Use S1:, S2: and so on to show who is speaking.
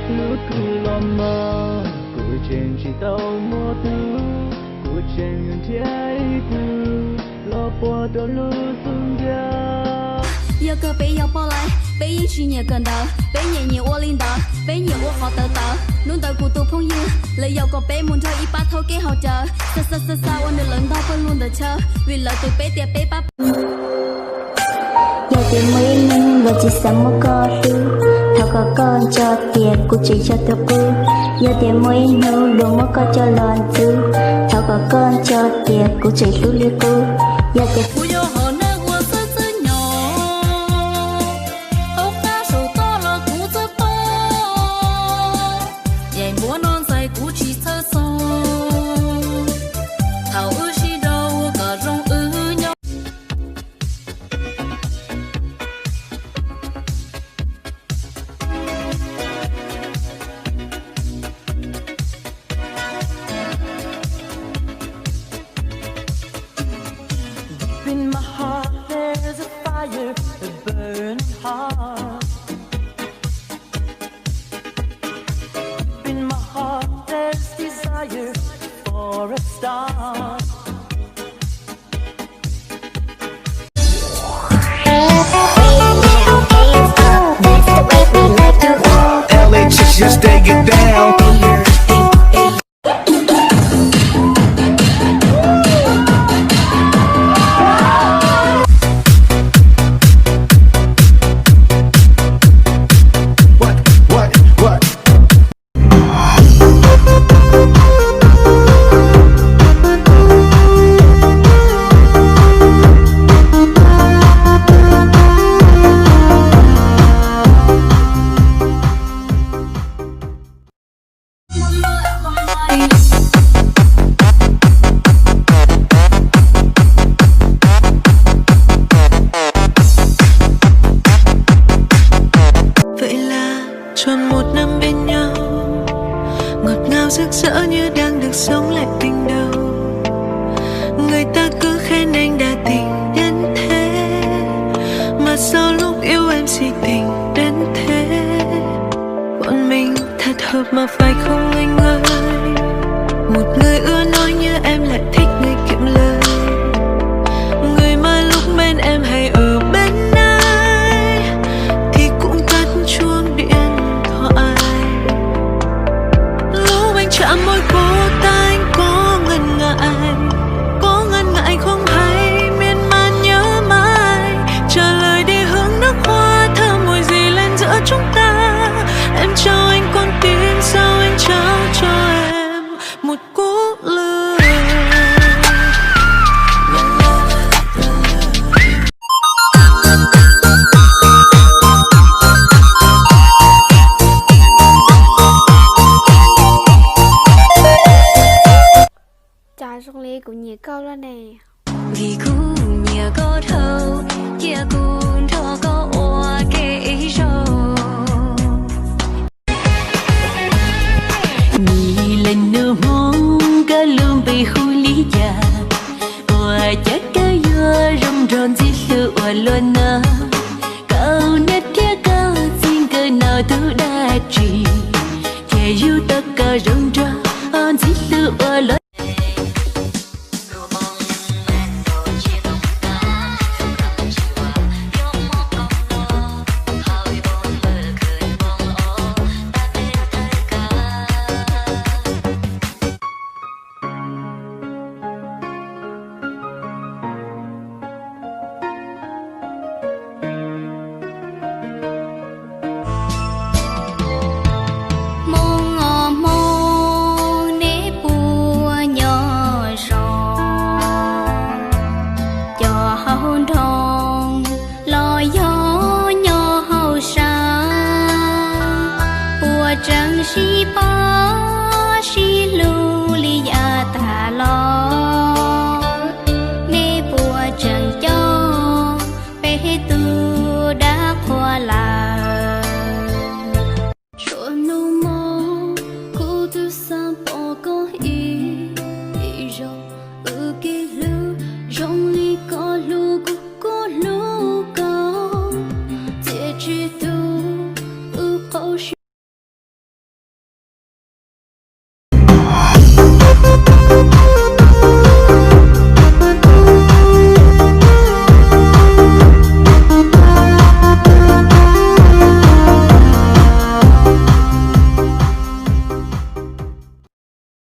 S1: lu tu lo mơ cô trên chỉ tàu mơ tu cô trên những trái tu lo bỏ tàu lu sung dia
S2: 有个被要包来，被一去年跟到，被年年我领导，被年我好得到，弄到孤独朋友，来有个被蒙着一把头给好着，撒我的轮到不弄的车，为了对被爹被爸。
S3: giờ thì mới nâng và chỉ sợ một con thứ thao có con cho tiền cũng chỉ cho tôi bư giờ thì mới nâng luôn một con cho lòn thứ thao có con cho tiền cũng chỉ lúc liêu cô giờ thì
S1: in my heart there's a fire, a burning heart. In my heart there's desire for a star. LA chicks just take it down.
S4: Tròn một năm bên nhau, ngọt ngào rực rỡ như đang được sống lại tình đầu. Người ta cứ khen anh đã tình đến thế, mà sao lúc yêu em si tình đến thế. Bọn mình thật hợp mà phải không anh ơi. Một người ưa nói như em lại thích người kiệm lời, người mà lúc bên em hay ở bên ai thì cũng tắt chuông điện. Chạm môi cô ta anh có ngần ngại không hay miên man nhớ mãi. Trả lời đi hướng nước hoa thơm mùi gì lên giữa chúng ta. Em trao anh con tim sao anh trao cho em một cú lừa.
S5: Trà sông ly cũng nhiều câu đó nè.
S2: Vì cũng nhiều câu thâu, kia cũng thâu câu oa kê râu. Nhì lần nửa mong cả lương bị khu lý già, oa chắc cả dưa rong ròn dì lửa oa luôn nà. Câu nét kia câu xin cơ nào thứ đa trì, kẻ yêu tất cả rong ròn dì lửa oa luôn. She ba she lu li ya ta lo ne bùa chẳng cho bé tu đã qua là